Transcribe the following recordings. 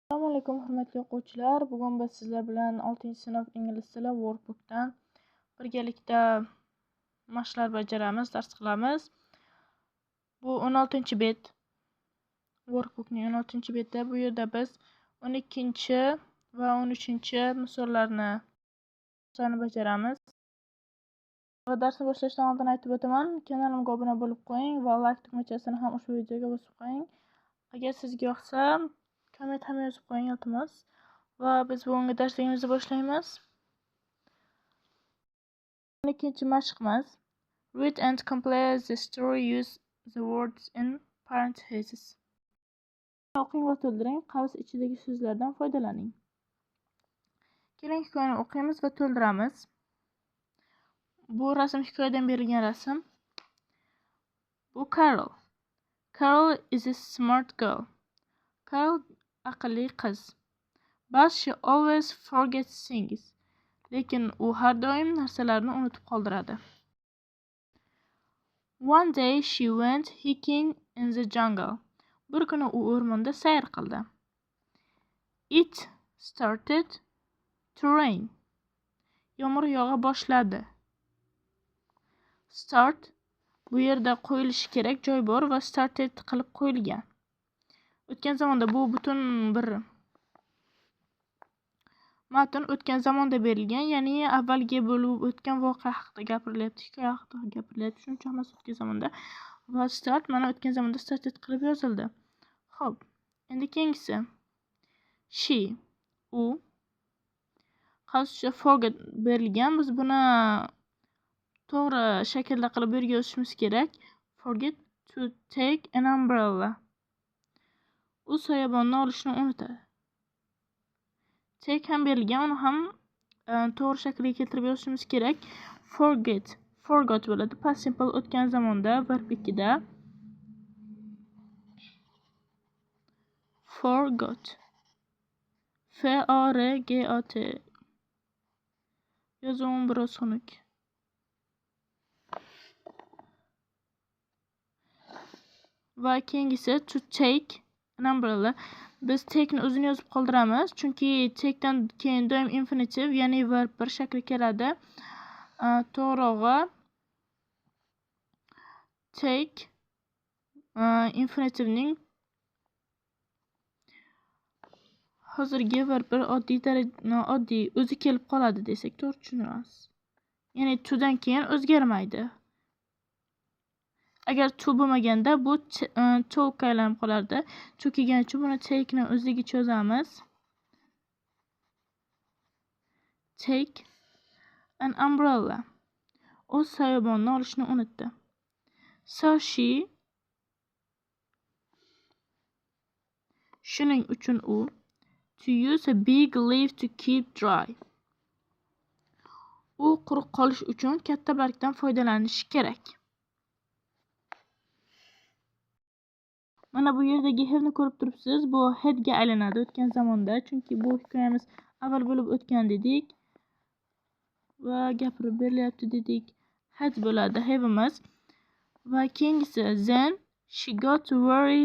Assalomu alaykum hurmatli o'quvchilar. Bugun biz sizlar bilan 6-sinf ingliz tili workbookdan birgalikda mashqlar bajaramiz, dars qilamiz. Bu 16-bet. Workbookning 16-beti. Bu yerda biz 12 va 13 misollarni bajaramiz. Va darsni boshlashdan oldin aytib o'taman, kanalimga obuna bo'lib qo'ying va like tugmachasini ham ushbu videoga bosib qo'ying. Agar sizga yoqsa, komment ham yozib qo'ying, iltimos. Va biz bugungi darsligimizni boshlaymiz. 12 mashqimiz. Read and complete the story. Use the words in parentheses. O'qing va to'ldiring. Qavs ichidagi so'zlardan foydalaning. Keling, hikoyani o'qiymiz va to'ldiramiz. Bu rasm hikoyadan berilgan rasm. Bu Carol. Carol is a smart girl. Carol aqlli qiz. But she always forgets things. Lekin u har doim narsalarni unutib qoldiradi. One day she went hiking in the jungle. Bir kuni u o'rmonda sayr qildi. It started to rain. Yomg'ir yog'a boshladi. Start bu yerda qo'yilishi kerak joy bor va started qilib qo'yilgan. O'tgan zamonda bu butun bir matn o'tgan zamonda berilgan, ya'ni avvalgi bo'lib o'tgan voqea haqida gapirilyapti, hikoya haqida gapirilyapti. Shuning uchun hammasi o'tgan zamonda. Va start mana o'tgan zamonda started qilib yozildi. Xo'p, endi keyingisi. She, u. Qavscha forget berilgan. Biz buni to'g'ri shaklda qilib bu yerga yozishimiz kerak. Forget to take an umbrella. U soyabonni olishni unutadi. Take ham berilgan, uni ham to'g'ri shaklga keltirib yozishimiz kerak. Forgot bo'ladi. Past simple o'tgan zamonda verb 2da. Forgot. F-O-R-G-O-T. Yozuvim biroz xunuk. Va keyingisi to take an umbrella. Biz take'ni o'zini yozib qoldiramiz, chunki take'dan keyin doim infinitiv, ya'ni verb bir shakli keladi. To'g'rig'i take infinitivning hozirgi verb bir oddiy o'zi kelib qoladi desak to'g'ri tushunamiz. Ya'ni to'dan keyin o'zgarmaydi. Agar to bo'lmaganda bu to'ga aylanib qolardi. To kelgani uchun buni take'ni o'zligicha yozamiz. Take an umbrella. U soyabonni olishni unutdi. So she, shuning uchun u, to use a big leaf to keep dry. U quruq qolish uchun katta bargdan foydalanishi kerak. Mana bu yerdagi have'ni ko'rib turibsiz. Bu hadga aylanadi o'tgan zamonda, chunki bu hikoyamiz avval bo'lib o'tgan dedik va gapirib berilyapti dedik. Had bo'ladi have'imiz. Va keyingisi then she got very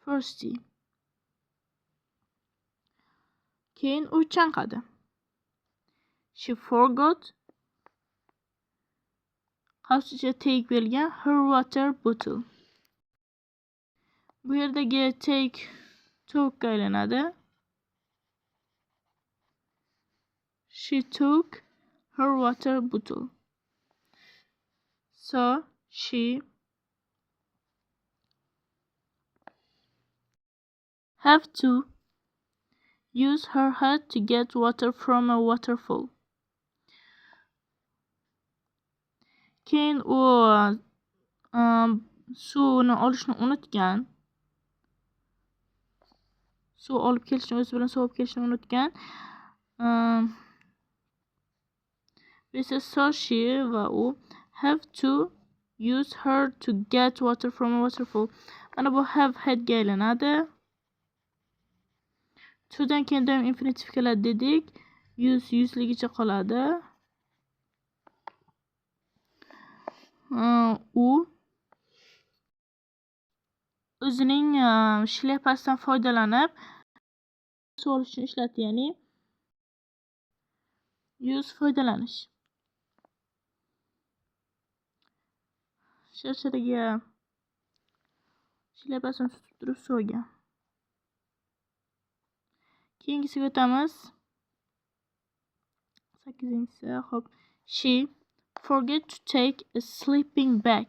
thirsty. Keyin u chanqadi. She forgot. Qavscha take berilgan her water bottle. Bu yerdagi take took aylanadi. She took her water bottle. So she have to use her head to get water from a waterfall. Keyin u suvni olishni unutgan. Suv olib kelishni o'zi bilan suv olib kelishni unutgan. So she va u have to use her to get water from a waterfall. Mana bu have hadga aylanadi. To'dan keyin doim infinitiv keladi dedik. Useligicha qoladi. U o'zining shlyapasidan foydalanib suv olish uchun ishlatdi, ya'ni use foydalanish. Sharsharaga shlyapasini tutib turib suv olgan. Keyingisiga o'tamiz. 8-si. Xo'p. She forget to take a sleeping bag.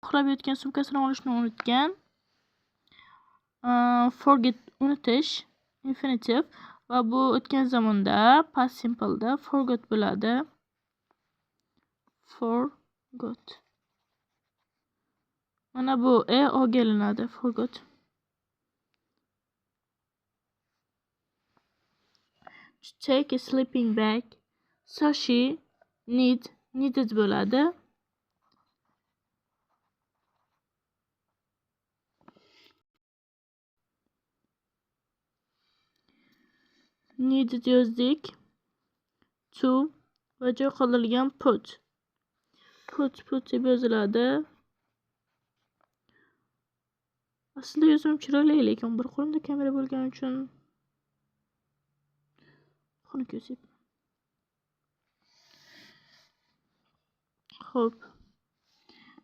Uxlab yotgan sumkasini olishni unutgan. Forget unutish, infinitive va bu o'tgan zamonda past simple'da forgot bo'ladi. Forgot. Mana bu o gelinadi, forgot. To take a sleeping bag. So she needed bo'ladi. Needed yozdik. To va joy qoldirilgan put deb yoziladi. Aslida yozim chiroyli, lekin bir qo'limda kamera bo'lgani uchun xona ko'sib. Xo'p.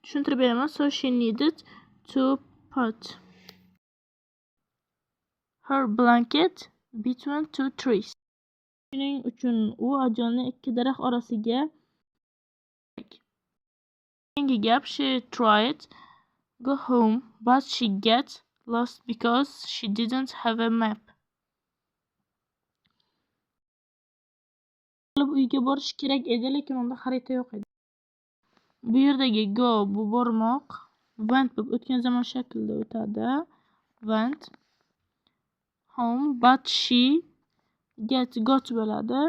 Tushuntirib beraman. So she needed to put her blanket between two trees. Shuning uchun u ajonni ikki daraxt orasiga. Keyingi gap, she tried go home but she get lost because she didn't have a map. Uyga borish kerak edi, lekin unda xarita yo'q edi. Bu yerdagi go bu bormoq, went deb o'tgan zamon shaklida o'tadi. Went home but she got bo'ladi.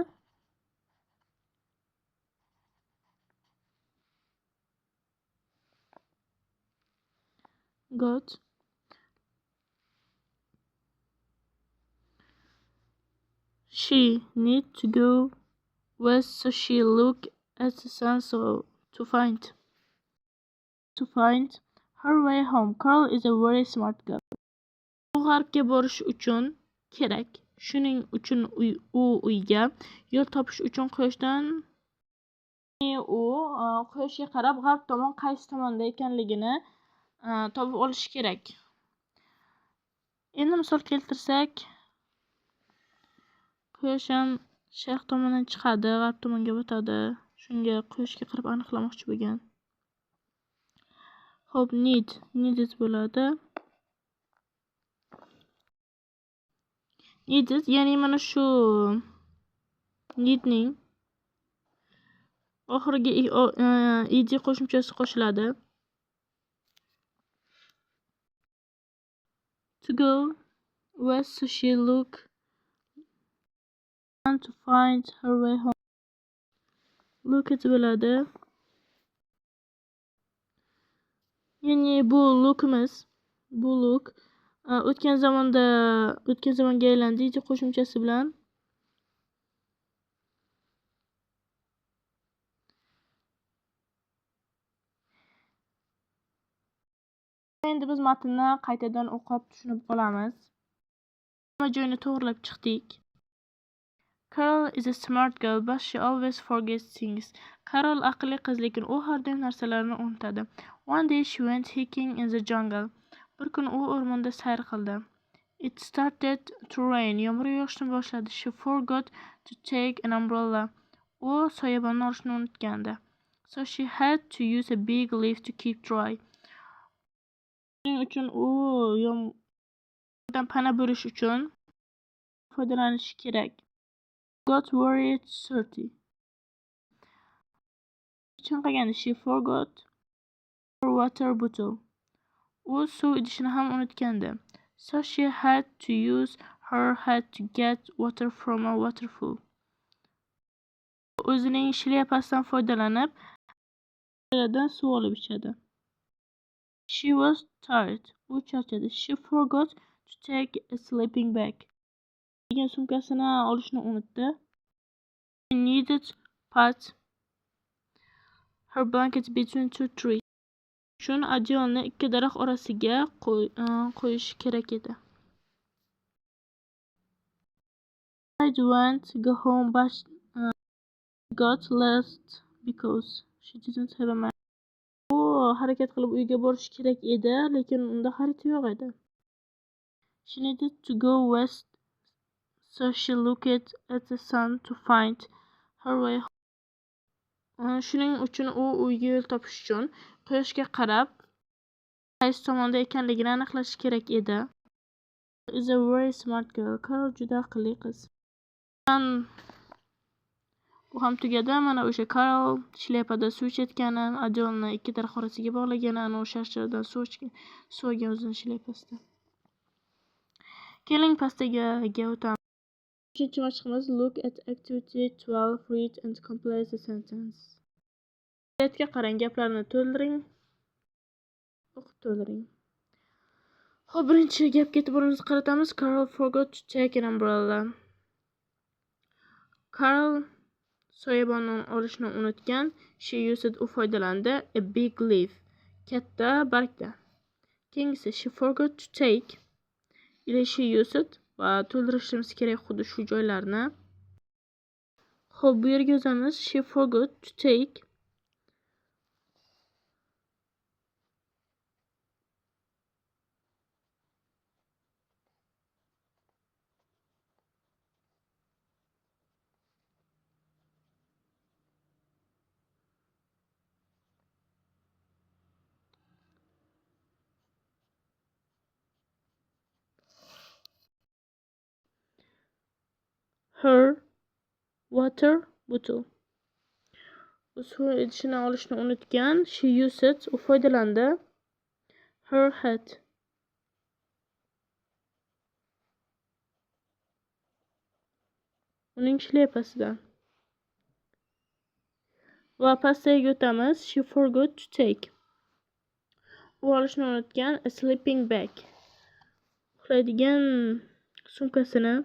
Got. She need to go west, so she look at the sun to find her way home. Carol is a very smart girl. U g'arbga borish uchun kerak. Shuning uchun u uyga yo'l topish uchun quyoshdan quyoshga qarab g'arb tomon qaysi tomonda ekanligini topib olish kerak. Endi misol keltirsak, quyosh ham sharq tomondan chiqadi, g'arb tomonga botadi. Shunga quyoshga qarab aniqlamoqchi bo'lgan. Xo'p, needed bo'ladi. Needed, ya'ni mana shu needning oxiriga ed qo'shimchasi qo'shiladi. To go west, so she look and to find her way home. Look at bo'ladi. Ya'ni bu lookimiz, bu look o'tgan zamonga aylandi ed qo'shimchasi bilan. Endi biz matnni qaytadan o'qib tushunib olamiz. Hamma joyini to'g'rilab chiqdik. Carol is a smart girl, but she always forgets things. Carol aqlli qiz, lekin u har doim narsalarni unutadi. One day she went hiking in the jungle. Bir kun u o'rmonda sayr qildi. It started to rain. Yomg'ir yog'ishni boshladi. She forgot to take an umbrella. U soyabonni olishni unutgandi. So she had to use a big leaf to keep dry. Shuning uchun u yomg'irdan pana bo'lish uchun foydalanishi kerak. Got worried 30. Chanqaganda she forgot her water bottle. U suv idishini ham unutgandi. So she had to use her hat to get water from a waterfall. O'zining shlyapasidan foydalanib, daryodan suv olib ichadi. She was tired. U charchadi. She forgot to take a sleeping bag. Degan sumkasini olishni unutdi. She needed put her blanket between two trees. Shun adyolni ikki daraxt orasiga qo'yish kerak edi. I went go home but got lost because she didn't have a map. U harakat qilib uyga borish kerak edi, lekin unda xarita yo'q edi. She needed to go west, so she looked at the sun to find her way home. Shuning uchun u uyga yo'l topish uchun quyoshga qarab qaysi tomonda ekanligini aniqlash kerak edi. Is a very smart girl. Carol juda aqlli qiz. Bu ham tugadi. Mana o'sha Carol shlepada suv ichayotgani, Adolni ikki daraxt orasiga bog'lagani, ana o'sha sharchadan suv olgan o'zining shlepasida. Keling pastdagiga o'tamiz. 3-mashqimiz look at activity 12, read and complete the sentence. Saytga qarang, gaplarni to'ldiring, o'qib to'ldiring. Xo'p, birinchi gapga e'tiborimizni qaratamiz. Carol forgot to take an umbrella. Carol soyabonni olishni unutgan. She used u foydalandi a big leaf. Katta bargdan. Keyingisi she forgot to take ila she used va to'ldirishimiz kerak xuddi shu joylarni. Xo'p, bu yerga yozamiz she forgot to take her water bottle. U suv idishini olishni unutgan. She used u foydalandi her hat. Uning shlyapasidan. Va pastga o'tamiz. She forgot to take. U olishni unutgan a sleeping bag. Uxlaydigan sumkasini.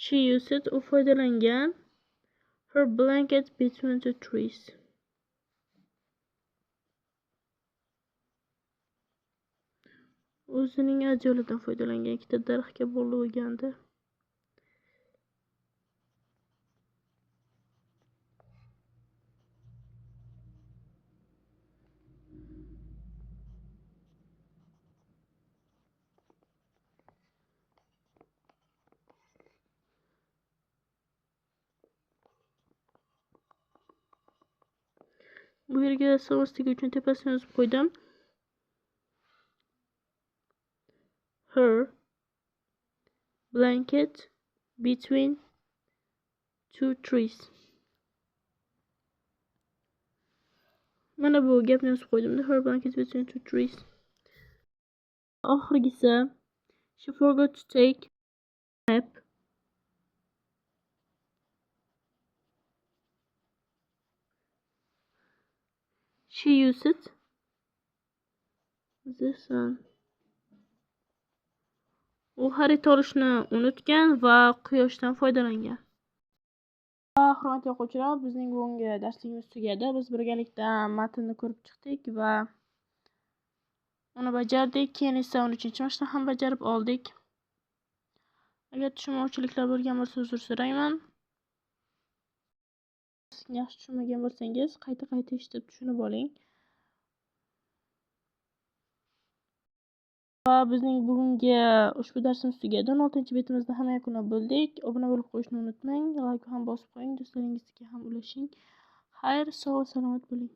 She used u foydalangan her blanket between the trees. O'zining adyolidan foydalangan, ikkita daraxtga bog'lab olgandi. Bu yerga savozdagi uchun tepasini yozib qo'ydim. Her blanket between two trees. Mana bu gapni yozib qo'ydim. Her blanket between two trees. Oxirgisi she forgot to take a nap. She used the sun. U xarita olishni unutgan va quyoshdan foydalangan. Hurmatli o'quvchilar, bizning bugungi darsligimiz tugadi. Biz birgalikda matnni ko'rib chiqdik va uni bajardik. Keyin esa 13-mashqni ham bajarib oldik. Agar tushunmovchiliklar bo'lgan bo'lsa, uzr so'rayman. Yaxshi tushunmagan bo'lsangiz, qayta eshitib tushunib oling. Va bizning bugungi ushbu darsimiz tugadi. 16-betimizda hamma yakunlab bo'ldik. Obuna bo'lib qo'yishni unutmang. Like ham bosib qo'ying, do'stlaringizga ham ulashing. Xayr, sog' va salomat bo'ling.